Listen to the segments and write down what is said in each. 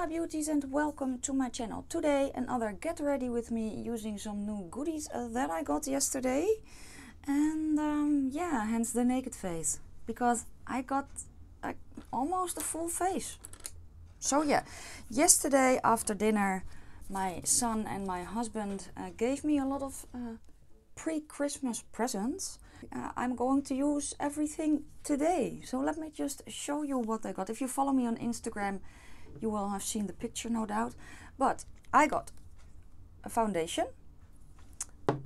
my beauties, and welcome to my channel. Today another get ready with me using some new goodies that I got yesterday. And yeah, hence the naked face, because I got almost a full face. So yeah, yesterday after dinner my son and my husband gave me a lot of pre-Christmas presents. I'm going to use everything today, so let me just show you what I got. If you follow me on Instagram, you will have seen the picture, no doubt. But I got a foundation,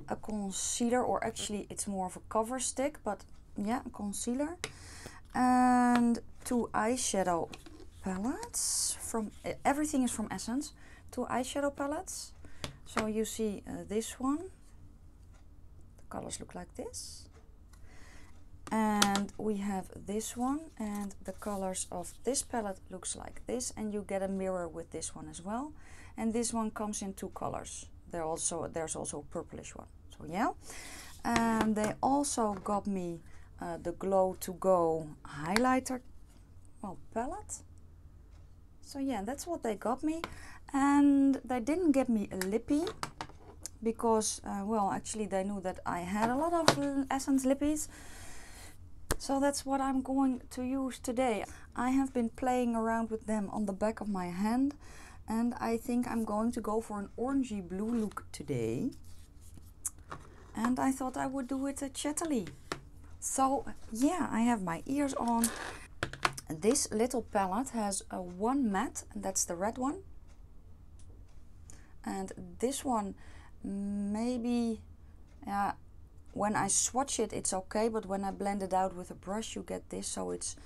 a concealer, or actually it's more of a cover stick, but yeah, a concealer, and two eyeshadow palettes. Everything is from Essence. Two eyeshadow palettes. So you see this one. The colors look like this. And we have this one, and the colors of this palette looks like this, and you get a mirror with this one as well. And this one comes in two colors. There's also a purplish one. So yeah. And they also got me the Glow to Go highlighter palette. So yeah, that's what they got me. And they didn't get me a lippy because well, actually they knew that I had a lot of Essence lippies. So that's what I'm going to use today. I have been playing around with them on the back of my hand, and I think I'm going to go for an orangey blue look today. And I thought I would do it a Chatty. So yeah, I have my ears on. This little palette has one matte, and that's the red one. And this one, maybe, when I swatch it, it's okay, but when I blend it out with a brush, you get this, so it's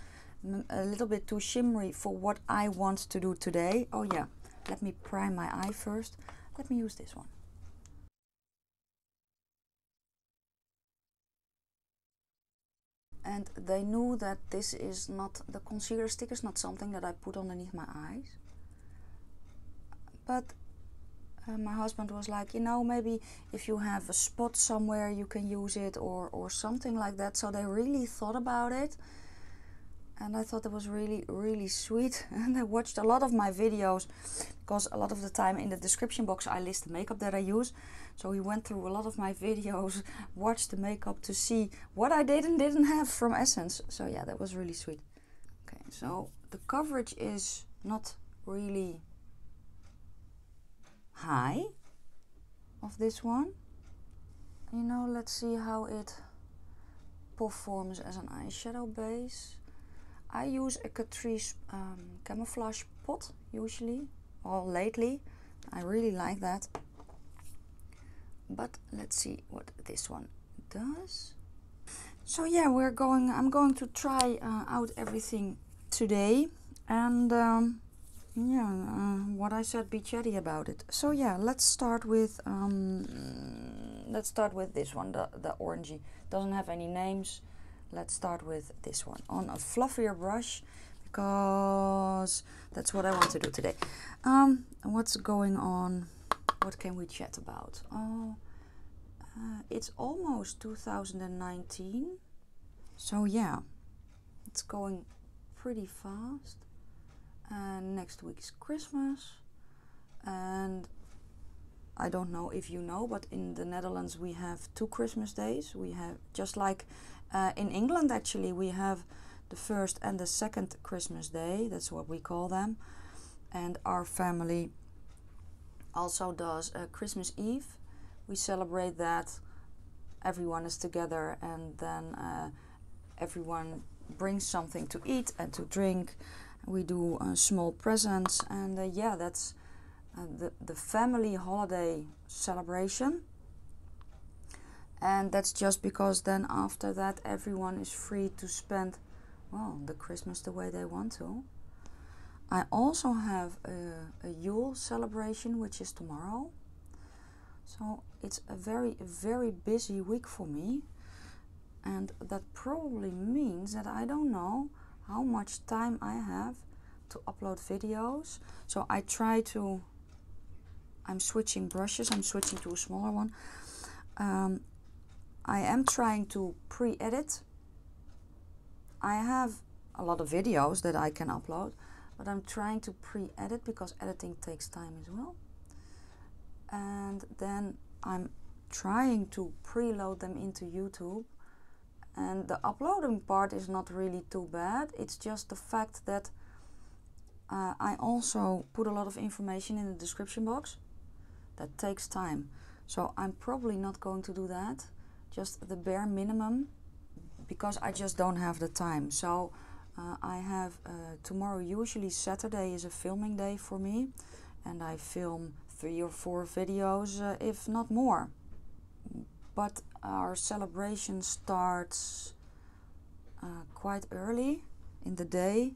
a little bit too shimmery for what I want to do today. Oh yeah, let me prime my eye first. Let me use this one. And they knew that this is not, the concealer stick is not something that I put underneath my eyes. But my husband was like, you know, maybe if you have a spot somewhere you can use it, or something like that. So they really thought about it, and I thought it was really sweet. And they watched a lot of my videos, because a lot of the time in the description box I list the makeup that I use. So he went through a lot of my videos, watched the makeup to see what I did and didn't have from Essence. So yeah, that was really sweet. Okay, so the coverage is not really high of this one. You know, let's see how it performs as an eyeshadow base. I use a Catrice camouflage pot usually, or lately. I really like that. But let's see what this one does. So yeah, I'm going to try out everything today, and what I said, be chatty about it. So yeah, let's start with this one, the orangey. Doesn't have any names. Let's start with this one on a fluffier brush, because that's what I want to do today. What's going on? What can we chat about? Oh, it's almost 2019. So yeah, it's going pretty fast. And next week is Christmas, and I don't know if you know, but in the Netherlands we have 2 Christmas days. We have, just like in England actually, we have the first and the second Christmas day. That's what we call them. And our family also does Christmas Eve. We celebrate that. Everyone is together, and then everyone brings something to eat and to drink. We do small presents, and yeah, that's the family holiday celebration. And that's just because then after that everyone is free to spend, well, the Christmas the way they want to. I also have a Yule celebration, which is tomorrow. So it's a very busy week for me, and that probably means that I don't know how much time I have to upload videos. So I try to, I'm switching brushes, I'm switching to a smaller one. I am trying to pre-edit. I have a lot of videos that I can upload, but I'm trying to pre-edit because editing takes time as well. And then I'm trying to preload them into YouTube. And the uploading part is not really too bad. It's just the fact that I also put a lot of information in the description box. That takes time. So I'm probably not going to do that. Just the bare minimum, because I just don't have the time. So I have tomorrow, usually Saturday is a filming day for me. And I film 3 or 4 videos, if not more. But our celebration starts quite early in the day,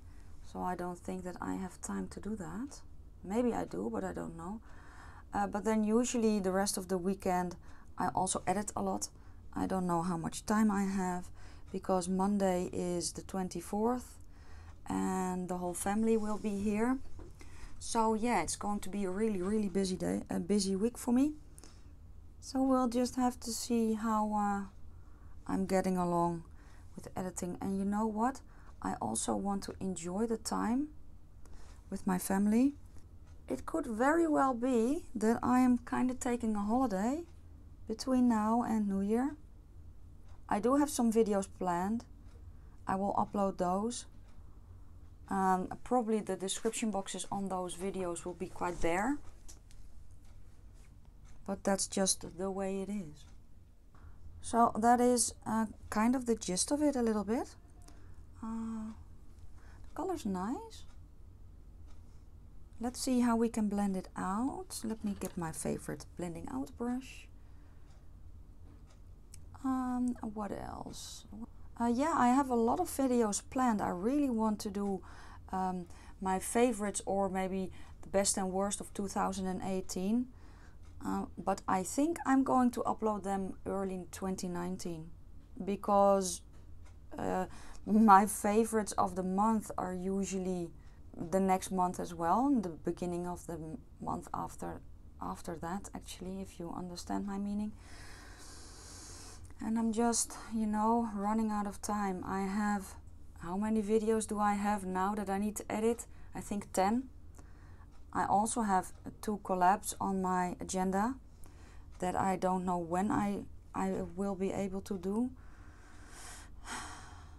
so I don't think that I have time to do that. Maybe I do, but I don't know. But then usually the rest of the weekend I also edit a lot. I don't know how much time I have, because Monday is the 24th and the whole family will be here. So yeah, it's going to be a really busy day, a busy week for me. So we'll just have to see how I'm getting along with editing. And you know what? I also want to enjoy the time with my family. It could very well be that I am kind of taking a holiday between now and New Year. I do have some videos planned. I will upload those. Probably the description boxes on those videos will be quite bare. But that's just the way it is. So that is kind of the gist of it a little bit. The color's nice. Let's see how we can blend it out. Let me get my favorite blending out brush. What else? Yeah, I have a lot of videos planned. I really want to do my favorites, or maybe the best and worst of 2018. But I think I'm going to upload them early in 2019, because my favorites of the month are usually the next month as well, the beginning of the month after that, actually, if you understand my meaning. And I'm just, you know, running out of time. I have, how many videos do I have now that I need to edit? I think 10. I also have 2 collabs on my agenda that I don't know when I will be able to do.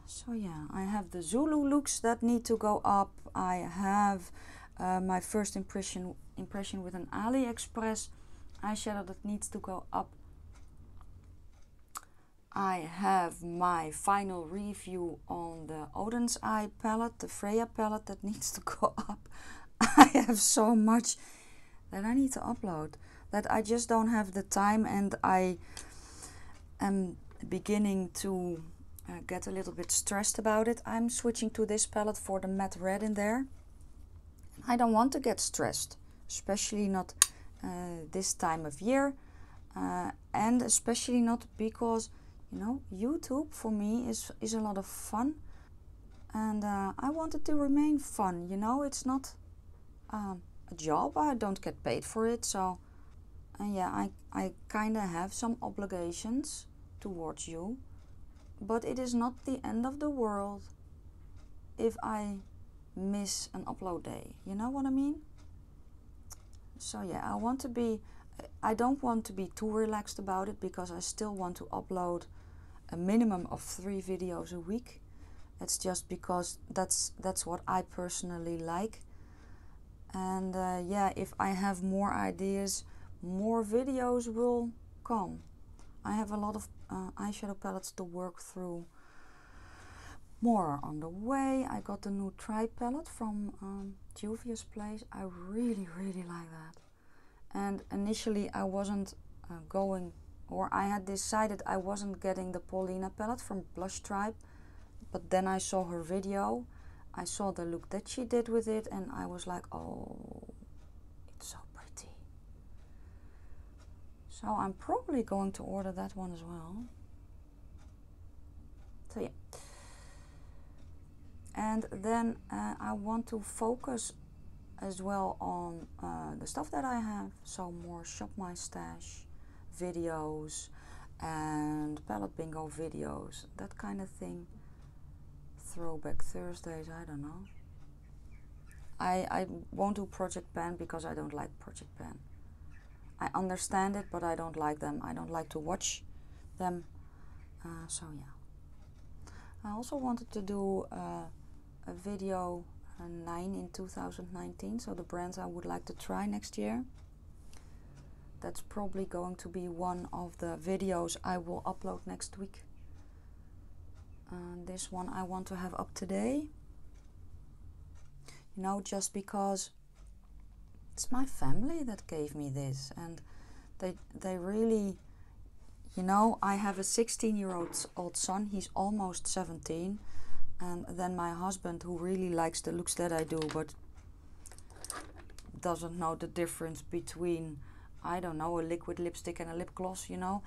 So yeah, I have the Zulu looks that need to go up. I have my first impression with an AliExpress eyeshadow that needs to go up. I have my final review on the Odin's Eye palette, the Freya palette, that needs to go up. I have so much that I need to upload that I just don't have the time, and I am beginning to get a little bit stressed about it. I'm switching to this palette for the matte red in there. I don't want to get stressed, especially not this time of year, and especially not because, you know, YouTube for me is a lot of fun, and I want it to remain fun. You know, it's not a job. I don't get paid for it, so yeah, I kind of have some obligations towards you, but it is not the end of the world if I miss an upload day. You know what I mean? So yeah, I don't want to be too relaxed about it, because I still want to upload a minimum of 3 videos a week. It's just because that's what I personally like. And yeah, if I have more ideas, more videos will come. I have a lot of eyeshadow palettes to work through. More are on the way. I got the new Tri palette from Juvia's Place. I really like that. And initially I wasn't I had decided I wasn't getting the Paulina palette from Blush Tribe, but then I saw her video. I saw the look that she did with it, and I was like, oh, it's so pretty. So I'm probably going to order that one as well. So yeah. And then I want to focus as well on the stuff that I have. So more Shop My Stash videos and palette bingo videos, that kind of thing. Throwback Thursdays, I don't know. I won't do project pan because I don't like project pan. I understand it, but I don't like them. I don't like to watch them. So yeah. I also wanted to do a video 9 in 2019. So the brands I would like to try next year. That's probably going to be one of the videos I will upload next week. This one I want to have up today. You know, just because it's my family that gave me this, and they really, you know, I have a 16-year-old son. He's almost 17, and then my husband, who really likes the looks that I do, but doesn't know the difference between, I don't know, a liquid lipstick and a lip gloss, you know.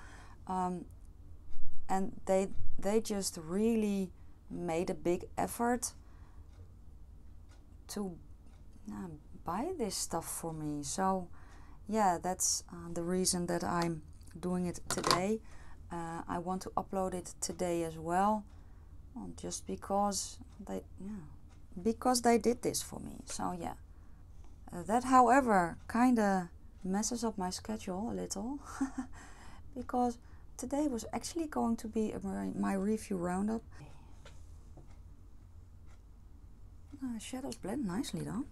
And they just really made a big effort to buy this stuff for me. So yeah, that's the reason that I'm doing it today. I want to upload it today as well, just because they did this for me. So yeah, that however kind of messes up my schedule a little because today was actually going to be my review roundup. Shadows blend nicely though.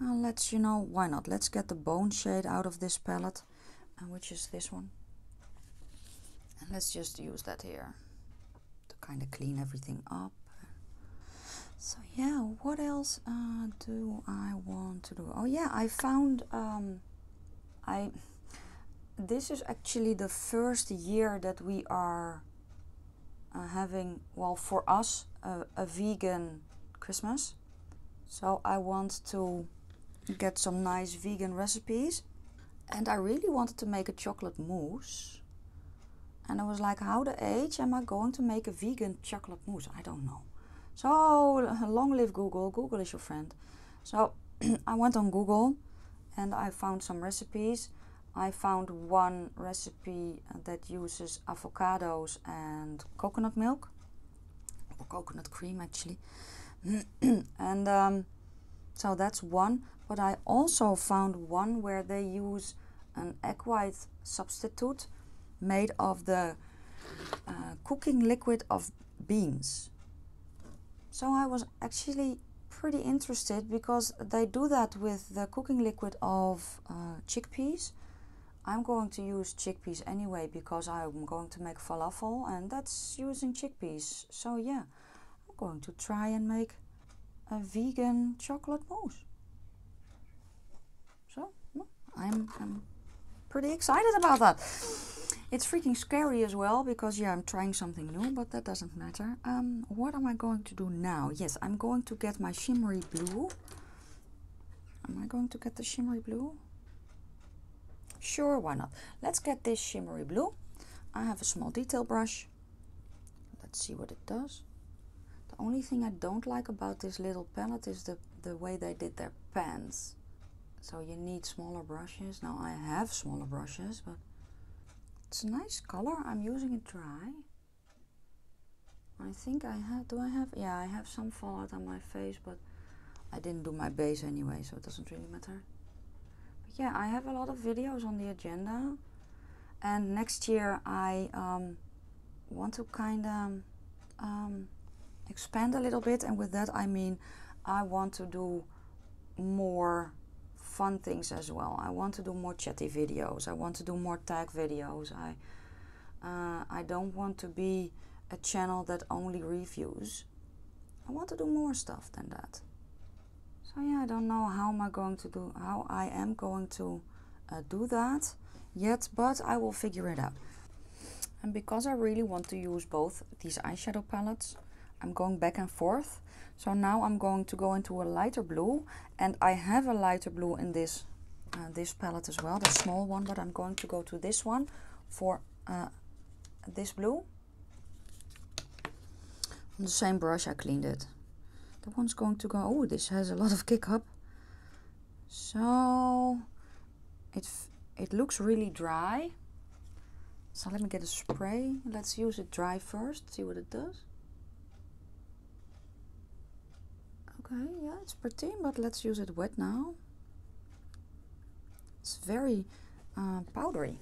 Let's, you know, why not? Let's get the bone shade out of this palette, which is this one. And let's just use that here to kind of clean everything up. So yeah, what else do I want to do? Oh yeah, I found, this is actually the first year that we are having, well, for us, a vegan Christmas. So I want to get some nice vegan recipes, and I really wanted to make a chocolate mousse, and I was like, how the H am I going to make a vegan chocolate mousse? I don't know. So long live Google. Google is your friend. So I went on Google and I found some recipes. I found one recipe that uses avocados and coconut milk, or coconut cream actually. And so that's one. But I also found one where they use an egg white substitute made of the cooking liquid of beans. So I was actually pretty interested because they do that with the cooking liquid of chickpeas. I'm going to use chickpeas anyway because I'm going to make falafel, and that's using chickpeas. So yeah, I'm going to try and make a vegan chocolate mousse. So I'm pretty excited about that. It's freaking scary as well because yeah, I'm trying something new, but that doesn't matter. What am I going to do now? Yes, I'm going to get my shimmery blue. Am I going to get the shimmery blue? Sure, why not? Let's get this shimmery blue. I have a small detail brush. Let's see what it does. The only thing I don't like about this little palette is the way they did their pans. So you need smaller brushes. Now I have smaller brushes, but it's a nice color. I'm using it dry. I think I have, yeah, I have some fallout on my face, but I didn't do my base anyway, so it doesn't really matter. But yeah, I have a lot of videos on the agenda, and next year I want to kind of expand a little bit, and with that I mean I want to do more fun things as well. I want to do more chatty videos. I want to do more tag videos. I don't want to be a channel that only reviews. I want to do more stuff than that. So yeah, I don't know how I am going to do that yet, but I will figure it out. And because I really want to use both these eyeshadow palettes, I'm going back and forth. So now I'm going to go into a lighter blue, and I have a lighter blue in this this palette as well, the small one, but I'm going to go to this one for this blue. On the same brush I cleaned it. That one's going to go, oh, this has a lot of kick up. So it looks really dry. So let me get a spray. Let's use it dry first, see what it does. Okay, yeah, it's pretty, but let's use it wet now. It's very powdery.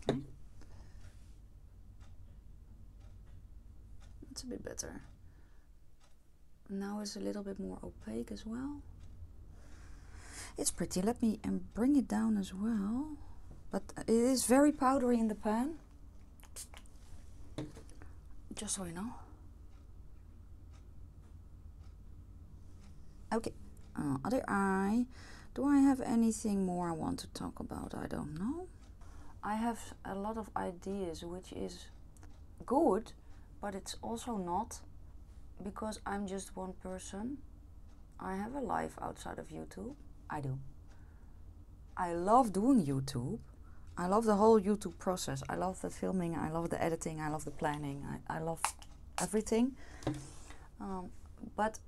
Okay. That's a bit better. Now it's a little bit more opaque as well. It's pretty. Let me bring it down as well. But it is very powdery in the pan. Just so you know. Okay, other eye. Do I have anything more I want to talk about? I don't know. I have a lot of ideas, which is good, but it's also not, because I'm just one person. I have a life outside of YouTube. I do. I love doing YouTube. I love the whole YouTube process. I love the filming, I love the editing, I love the planning, I love everything. But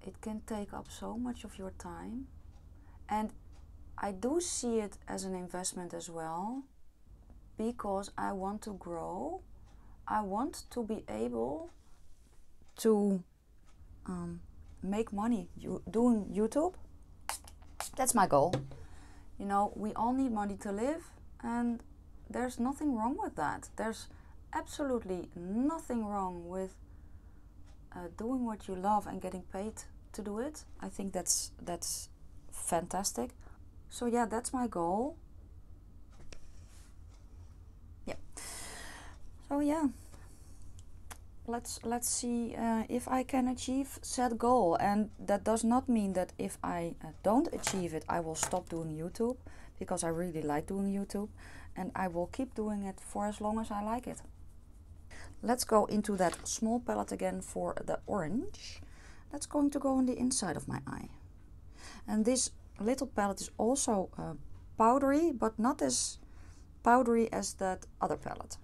it can take up so much of your time. And I do see it as an investment as well, because I want to grow. I want to be able to make money doing YouTube. That's my goal. You know, we all need money to live, and there's nothing wrong with that. There's absolutely nothing wrong with doing what you love and getting paid to do it. I think that's fantastic. So yeah, that's my goal. Yeah. So yeah, let's see if I can achieve said goal. And that does not mean that if I don't achieve it, I will stop doing YouTube, because I really like doing YouTube, and I will keep doing it for as long as I like it. Let's go into that small palette again for the orange. That's going to go on the inside of my eye. And this little palette is also powdery, but not as powdery as that other palette.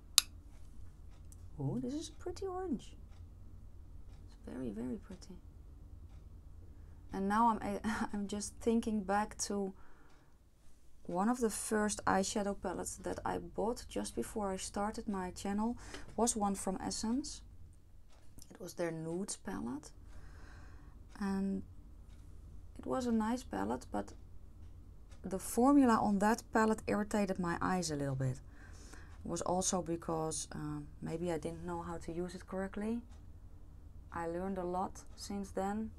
Oh, this is a pretty orange. It's very, very pretty. And now I'm just thinking back to one of the first eyeshadow palettes that I bought just before I started my channel. Was one from Essence. It was their Nudes palette. And it was a nice palette, but the formula on that palette irritated my eyes a little bit. It was also because maybe I didn't know how to use it correctly. I learned a lot since then.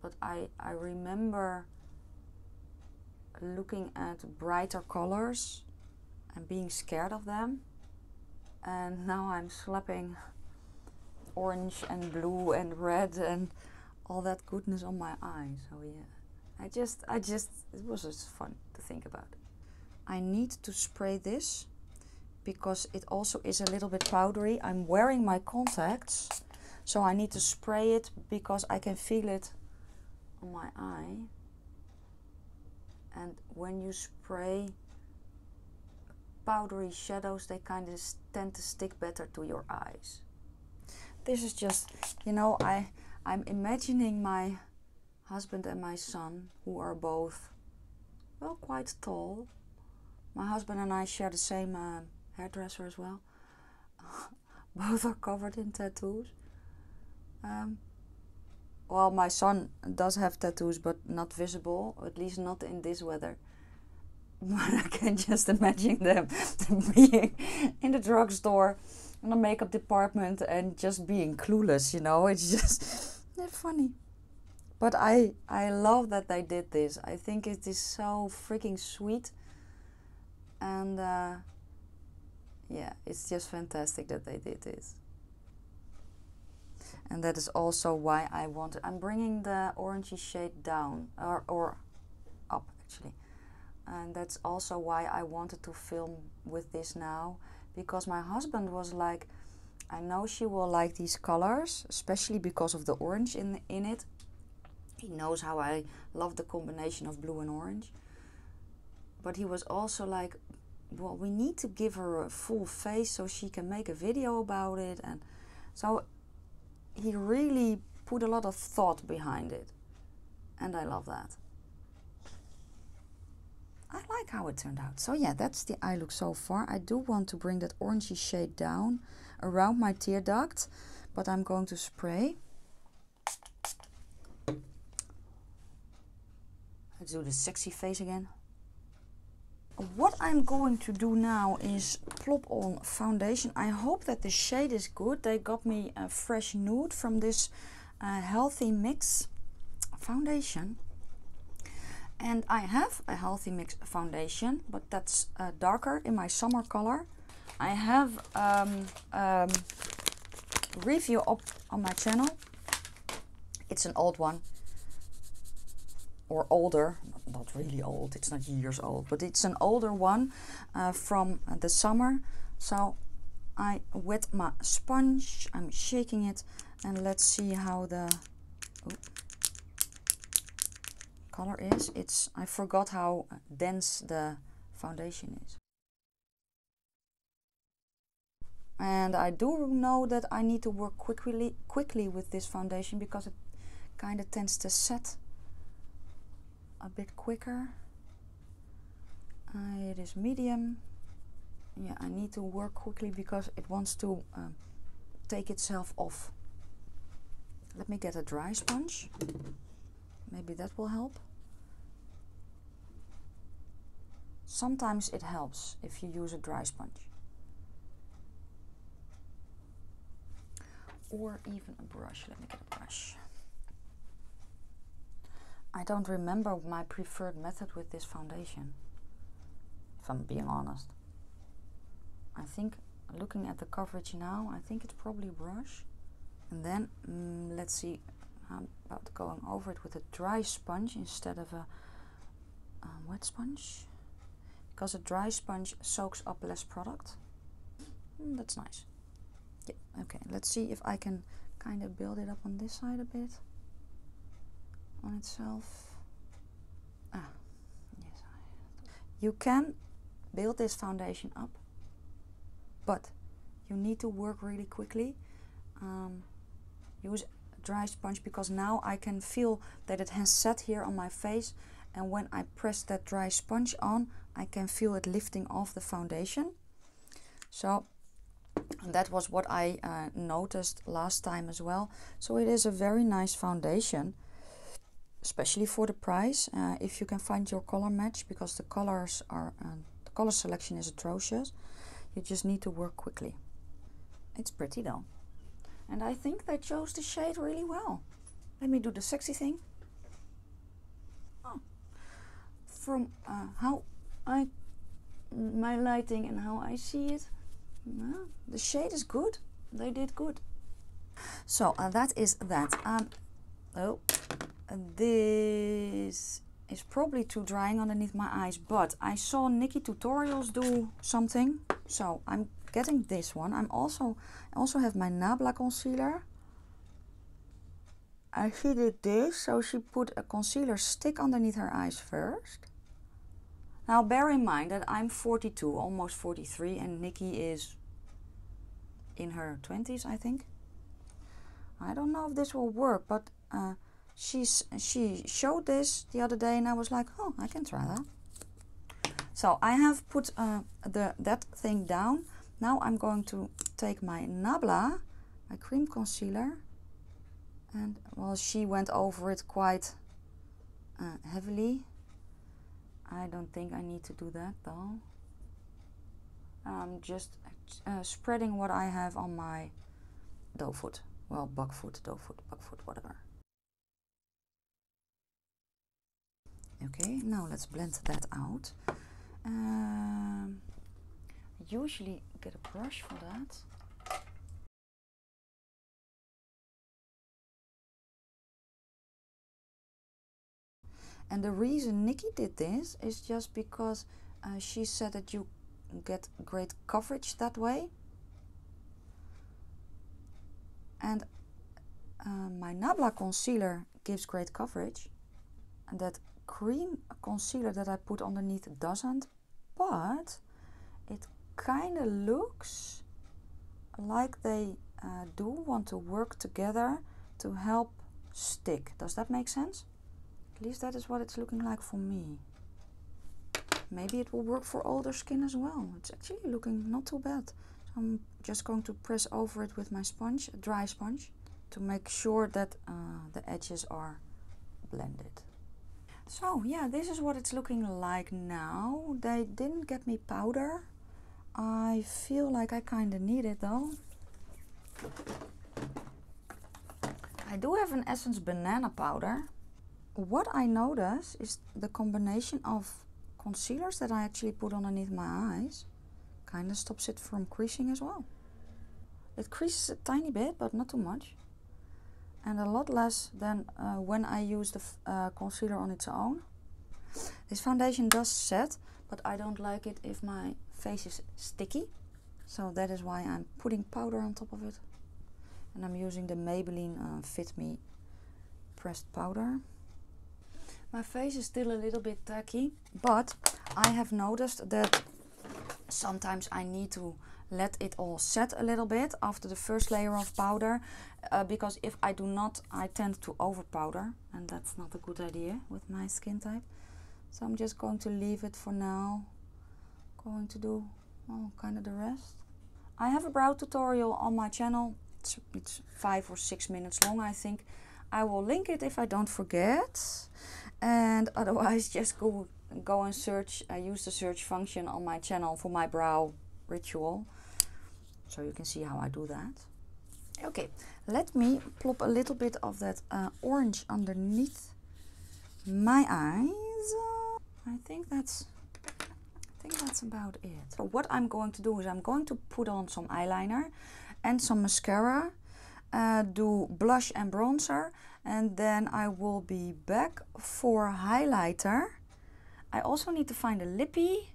But I remember looking at brighter colors and being scared of them. And now I'm slapping orange and blue and red and all that goodness on my eyes. So yeah, it was just fun to think about. I need to spray this because it also is a little bit powdery. I'm wearing my contacts, so I need to spray it because I can feel it on my eye. And when you spray powdery shadows, they kind of tend to stick better to your eyes. This is just, you know, I'm imagining my husband and my son, who are both, well, quite tall. My husband and I share the same hairdresser as well. Both are covered in tattoos. Well, my son does have tattoos, but not visible, at least not in this weather. But I can just imagine them being in the drugstore, in the makeup department, and just being clueless, you know. It's just funny. But I love that they did this. I think it is so freaking sweet. And yeah, it's just fantastic that they did this. And that is also why I wanted, I'm bringing the orangey shade down, or up actually. And that's also why I wanted to film with this now, because my husband was like, I know she will like these colors, especially because of the orange in it. He knows how I love the combination of blue and orange. But he was also like, well, we need to give her a full face so she can make a video about it. And so he really put a lot of thought behind it. And I love that. I like how it turned out. So yeah, that's the eye look so far. I do want to bring that orangey shade down, around my tear duct, but I'm going to spray. Let's do the sexy face again. What I'm going to do now is plop on foundation. I hope that the shade is good. They got me a fresh nude from this Healthy Mix foundation. And I have a Healthy Mix foundation, but that's darker in my summer color. I have review up on my channel. It's an old one. Or older, not really old, it's not years old, but it's an older one from the summer. So I wet my sponge, I'm shaking it, and let's see how the color is. I forgot how dense the foundation is. And I do know that I need to work quickly with this foundation because it kind of tends to set a bit quicker. It is medium. Yeah, I need to work quickly because it wants to take itself off. Let me get a dry sponge. Maybe that will help. Sometimes it helps if you use a dry sponge. Or even a brush. Let me get a brush. I don't remember my preferred method with this foundation, if I'm being honest. I think, looking at the coverage now, I think it's probably a brush. And then, let's see, how about going over it with a dry sponge instead of a wet sponge. Because a dry sponge soaks up less product. That's nice. Yeah, okay, let's see if I can kind of build it up on this side a bit. On itself. Yes. You can build this foundation up, but you need to work really quickly. Use a dry sponge because now I can feel that it has set here on my face, and when I press that dry sponge on, I can feel it lifting off the foundation. So that was what I noticed last time as well. So it is a very nice foundation. Especially for the price, if you can find your color match, because the colors are the color selection is atrocious. You just need to work quickly. It's pretty though, and I think they chose the shade really well. Let me do the sexy thing. From how my lighting and how I see it, the shade is good. They did good. So that is that. This is probably too drying underneath my eyes, but I saw Nikki tutorials do something, so I'm getting this one. I also have my Nabla concealer. She did this, so she put a concealer stick underneath her eyes first. Now bear in mind that I'm 42, almost 43, and Nikki is in her 20s, I think. I don't know if this will work, but she showed this the other day and I was like, oh, I can try that. So I have put that thing down. Now I'm going to take my Nabla, my cream concealer, and well, she went over it quite heavily. I don't think I need to do that though. Just spreading what I have on my doe foot. Well, buck foot, doe foot, buck foot, whatever. Okay, now let's blend that out. I usually get a brush for that. And the reason Nikki did this is just because she said that you get great coverage that way. And my Nabla concealer gives great coverage, and that cream concealer that I put underneath doesn't, but it kind of looks like they do want to work together to help stick. Does that make sense? At least that is what it's looking like for me. Maybe it will work for older skin as well. It's actually looking not too bad. So I'm just going to press over it with my sponge, a dry sponge, to make sure that the edges are blended. So yeah, this is what it's looking like now. They didn't get me powder. I feel like I kind of need it though. I do have an Essence banana powder. What I notice is the combination of concealers that I actually put underneath my eyes kind of stops it from creasing as well. It creases a tiny bit, but not too much. And a lot less than when I use the concealer on its own. This foundation does set, but I don't like it if my face is sticky. So that is why I'm putting powder on top of it. And I'm using the Maybelline Fit Me pressed powder. My face is still a little bit tacky, but I have noticed that sometimes I need to let it all set a little bit after the first layer of powder, because if I do not, I tend to over powder, and that's not a good idea with my skin type. So I'm just going to leave it for now. Going to do kind of the rest. I have a brow tutorial on my channel. It's 5 or 6 minutes long, I think. I will link it if I don't forget, and otherwise just go and search. I use the search function on my channel for my brow ritual, so you can see how I do that. Okay, let me plop a little bit of that orange underneath my eyes. I think that's about it. So what I'm going to do is I'm going to put on some eyeliner and some mascara, do blush and bronzer, and then I will be back for highlighter. I also need to find a lippy,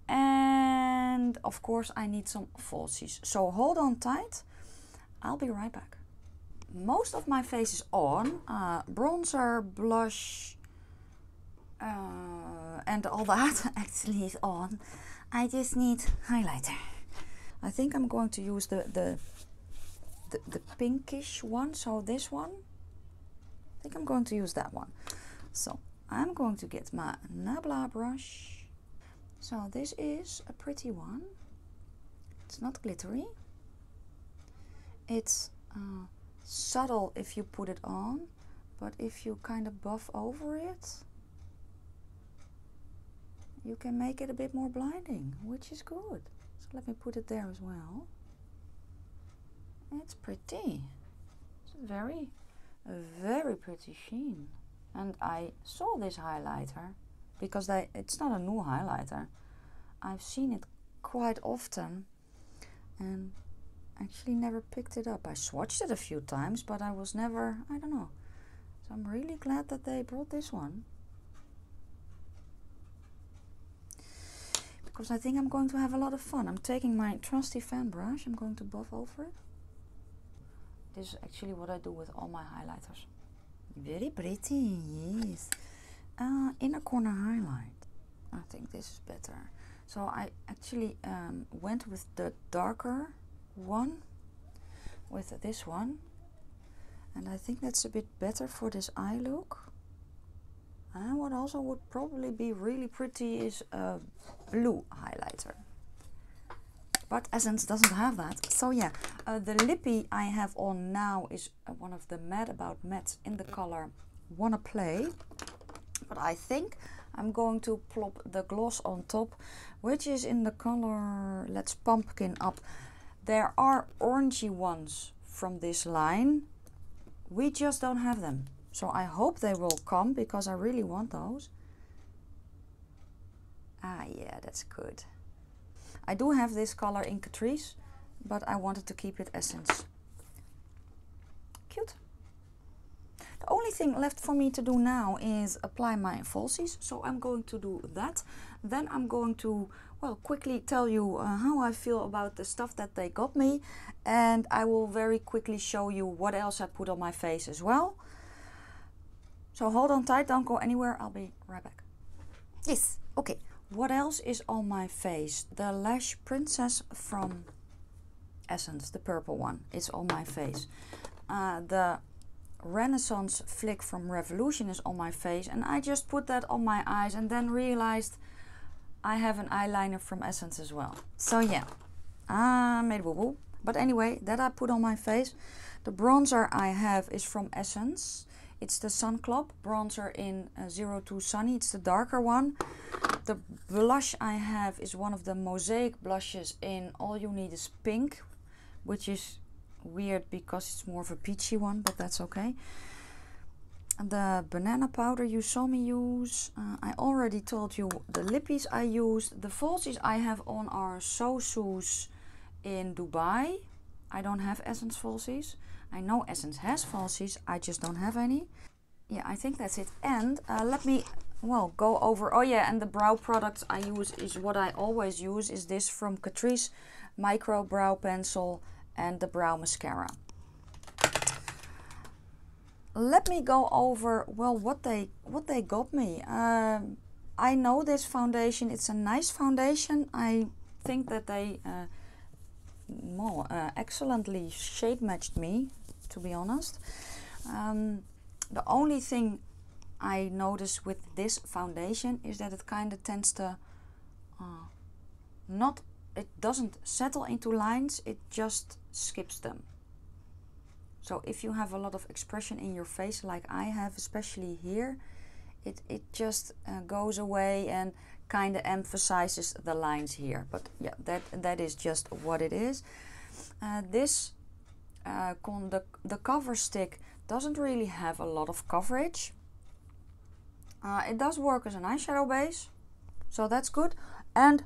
and of course I need some falsies. So hold on tight, I'll be right back. Most of my face is on, bronzer, blush, and all that actually is on. I just need highlighter. I think I'm going to use the pinkish one, so this one. I think I'm going to use that one. So I'm going to get my Nabla brush. So this is a pretty one. It's not glittery. It's subtle if you put it on, but if you kind of buff over it, you can make it a bit more blinding, which is good. So let me put it there as well. It's pretty. It's a very pretty sheen. And I saw this highlighter because it's not a new highlighter. I've seen it quite often and actually never picked it up. I swatched it a few times, but I was never, I don't know. So I'm really glad that they brought this one, because I think I'm going to have a lot of fun. I'm taking my trusty fan brush. I'm going to buff over it. This is actually what I do with all my highlighters. Very pretty, yes. Inner corner highlight. I think this is better. So I actually went with the darker one, with this one. And I think that's a bit better for this eye look. And what also would probably be really pretty is a blue highlighter. But Essence doesn't have that. So yeah, the lippy I have on now is one of the Mad About Mattes in the color Wanna Play. But I think I'm going to plop the gloss on top, which is in the color Let's Pumpkin Up. There are orangey ones from this line. We just don't have them. So I hope they will come, because I really want those. Ah yeah, that's good. I do have this color in Catrice, but I wanted to keep it Essence. Cute. The only thing left for me to do now is apply my falsies, so I'm going to do that. Then I'm going to, well, quickly tell you how I feel about the stuff that they got me, and I will very quickly show you what else I put on my face as well. So hold on tight, don't go anywhere, I'll be right back. Yes, okay. What else is on my face? The Lash Princess from Essence, the purple one, is on my face. The Renaissance Flick from Revolution is on my face, and I just put that on my eyes and then realized I have an eyeliner from Essence as well. So yeah, made a boo-boo. But anyway, that I put on my face. The bronzer I have is from Essence. It's the Sun Club bronzer in 02 Sunny. It's the darker one. The blush I have is one of the Mosaic blushes in All You Need Is Pink, which is weird because it's more of a peachy one, but that's okay. The banana powder you saw me use. I already told you the lippies I used. The falsies I have on are Sosu's in Dubai. I don't have Essence falsies. I know Essence has falsies, I just don't have any. Yeah, I think that's it. And let me, well, go over, oh yeah, and the brow products I use is what I always use, is this from Catrice Micro Brow Pencil and the Brow Mascara. Let me go over, well, what they got me. I know this foundation, it's a nice foundation. I think that they excellently shade matched me, to be honest. The only thing I notice with this foundation is that it kind of tends to it doesn't settle into lines, it just skips them. So if you have a lot of expression in your face like I have, especially here, it just goes away and kind of emphasizes the lines here. But yeah, that is just what it is. The cover stick doesn't really have a lot of coverage. It does work as an eyeshadow base, so that's good. And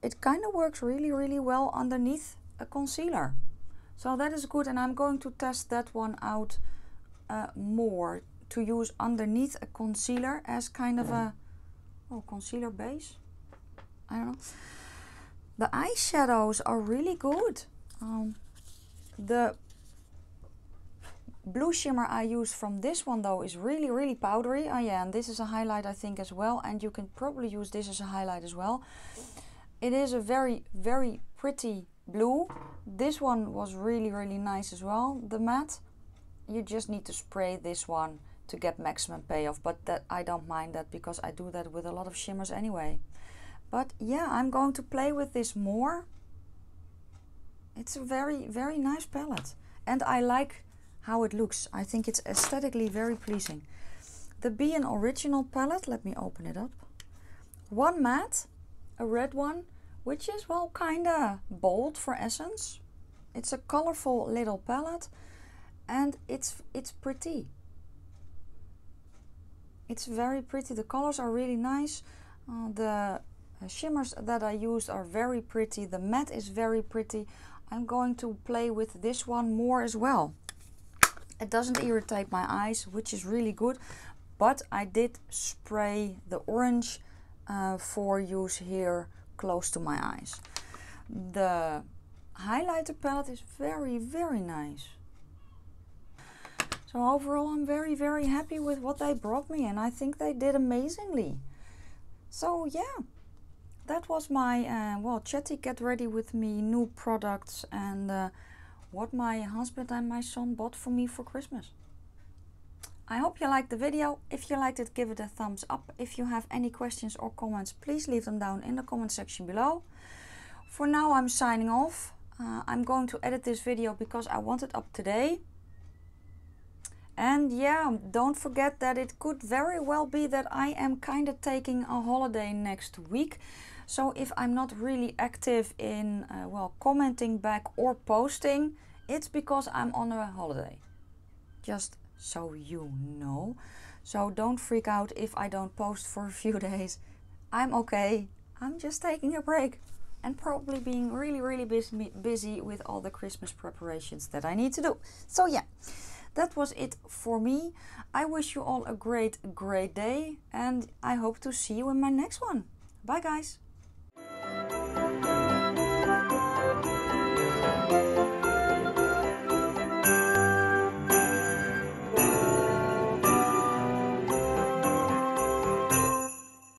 it kind of works really, really well underneath a concealer. So that is good, and I'm going to test that one out more, to use underneath a concealer as kind of a concealer base. I don't know. The eyeshadows are really good. The blue shimmer I use from this one though is really, really powdery. Oh yeah, and this is a highlight I think as well, and you can probably use this as a highlight as well. It is a very, very pretty blue. This one was really, really nice as well. The matte, you just need to spray this one to get maximum payoff, but that I don't mind that because I do that with a lot of shimmers anyway. But yeah, I'm going to play with this more. It's a very, very nice palette, and I like how it looks. I think it's aesthetically very pleasing. The Be an Original palette, let me open it up. One matte, a red one, which is, well, kinda bold for Essence. It's a colorful little palette, and it's pretty. It's very pretty. The colors are really nice. The shimmers that I used are very pretty. The matte is very pretty. I'm going to play with this one more as well. It doesn't irritate my eyes, which is really good, but I did spray the orange for use here close to my eyes. The highlighter palette is very, very nice. So overall I'm very, very happy with what they brought me, and I think they did amazingly. So yeah, that was my well, Chatty Get Ready With Me new products, and what my husband and my son bought for me for Christmas. I hope you liked the video. If you liked it, give it a thumbs up. If you have any questions or comments, please leave them down in the comment section below. For now I'm signing off. I'm going to edit this video because I want it up today. And yeah, don't forget that it could very well be that I am kind of taking a holiday next week. So if I'm not really active in well, commenting back or posting, it's because I'm on a holiday. Just so you know. So don't freak out if I don't post for a few days. I'm okay. I'm just taking a break and probably being really, really busy with all the Christmas preparations that I need to do. So yeah, that was it for me. I wish you all a great, great day, and I hope to see you in my next one. Bye guys.